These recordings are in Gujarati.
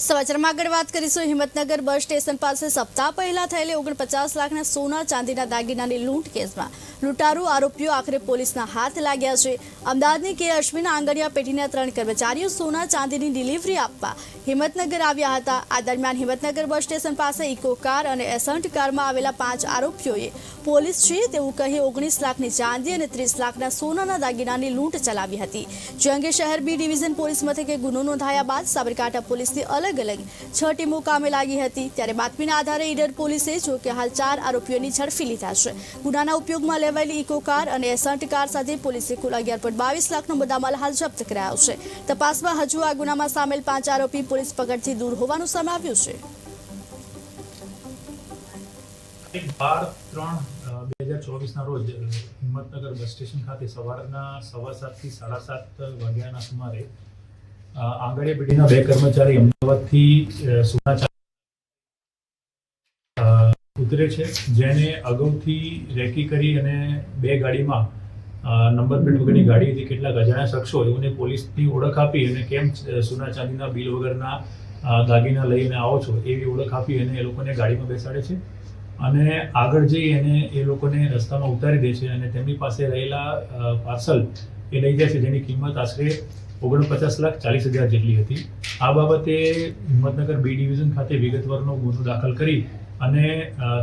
સમાચારમાં આગળ વાત કરીશું હિંમતનગર બસ સ્ટેશન પાસે સપ્તાહ પહેલા થયેલી 49 લાખના સોના ચાંદીના દાગીનાની લૂંટ કેસમાં લૂંટારૂ આરોપીઓ આખરે પોલીસના હાથ લાગ્યા છે। અમદાવાદની કે અશ્વિન આંગણિયા પેઢીના 3 કર્મચારીઓ સોના ચાંદીની ડિલિવરી આપવા હિંમતનગર આવ્યા હતા। આ દરમિયાન હિંમતનગર બસ સ્ટેશન પાસે ઇકો કાર અને એસન્ટ કારમાં આવેલા 5 આરોપીઓએ પોલીસ છે તેવું કહી 19 લાખની ચાંદી અને 30 લાખના સોનાના દાગીનાની લૂંટ ચલાવી હતી। જે અંગે શહેર બી ડિવિઝન પોલીસ મથકે ગુનો નોંધાયા બાદ સાબરકાંઠા પોલીસની अलग अलग 6 टीमों कामे लागी हती। त्यारे बातमीना आधारे ईडर पोलीसे जो के हाल 4 आरोपीओनी झड़पी लीधा छे। गुनाना उपयोगमां लेवायेली इको कार अने एसंट कार साथे पोलीसे कुल 11.22 लाखनो मुद्दामाल हाल जप्त करायो छे। तपासमां हजू आ गुनामां सामेल 5 आरोपी पोलीस पकड़थी दूर होवानुं सामे आव्युं छे। 12/3/2024 ના રોજ હિંમતનગર બસ સ્ટેશન ખાતે સવારના 7:15 થી 7:30 વાગ્યાના સુમારે આંગણિયા પેઢીના 2 કર્મચારી અમદાવાદથી સોના ઉતરે છે, જેને અગાઉથી રેકી કરી અને 2 ગાડીમાં નંબર પ્લેટ વગરની ગાડી હતી કેટલાક અજાણ્યા શખ્સો એઓને પોલીસની ઓળખ આપી અને કેમ સોના ચાંદીના બિલ વગરના દાગીના લઈને આવો છો એવી ઓળખ આપી અને એ લોકોને ગાડીમાં બેસાડે છે અને આગળ જઈ અને એ લોકોને રસ્તામાં ઉતારી દે છે અને તેમની પાસે રહેલા પાર્સલ એ લઈ જાય છે, જેની કિંમત આશરે 49,40,000 જેટલી હતી। આ બાબતે હિંમતનગર બી ડિવિઝન ખાતે વિગતવારનો ગુનો દાખલ કરી અને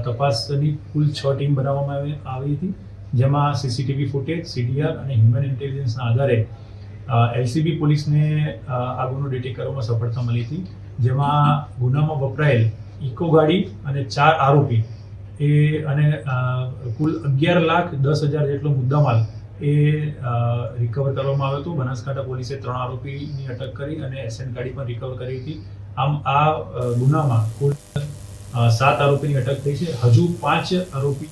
તપાસની કુલ 6 ટીમ બનાવવામાં આવી હતી, જેમાં સીસીટીવી ફૂટેજ, સીડીઆર અને હ્યુમન ઇન્ટેલિજન્સના આધારે એલસીબી પોલીસને આ ગુનો ડિટેક્ટ કરવામાં સફળતા મળી હતી, જેમાં ગુનામાં વપરાયેલ ઇકો ગાડી અને 4 આરોપી અને કુલ 11,10,000 જેટલો મુદ્દામાલ રિકવર કરવામાં આવ્યો હતો। બનાસકાંઠા પોલીસે 3 આરોપીની અટક કરી અને એસેન્ટ ગાડી પણ રિકવર કરી હતી। આમ આ ગુનામાં કુલ 7 આરોપીની અટક થઈ છે। હજુ 5 આરોપી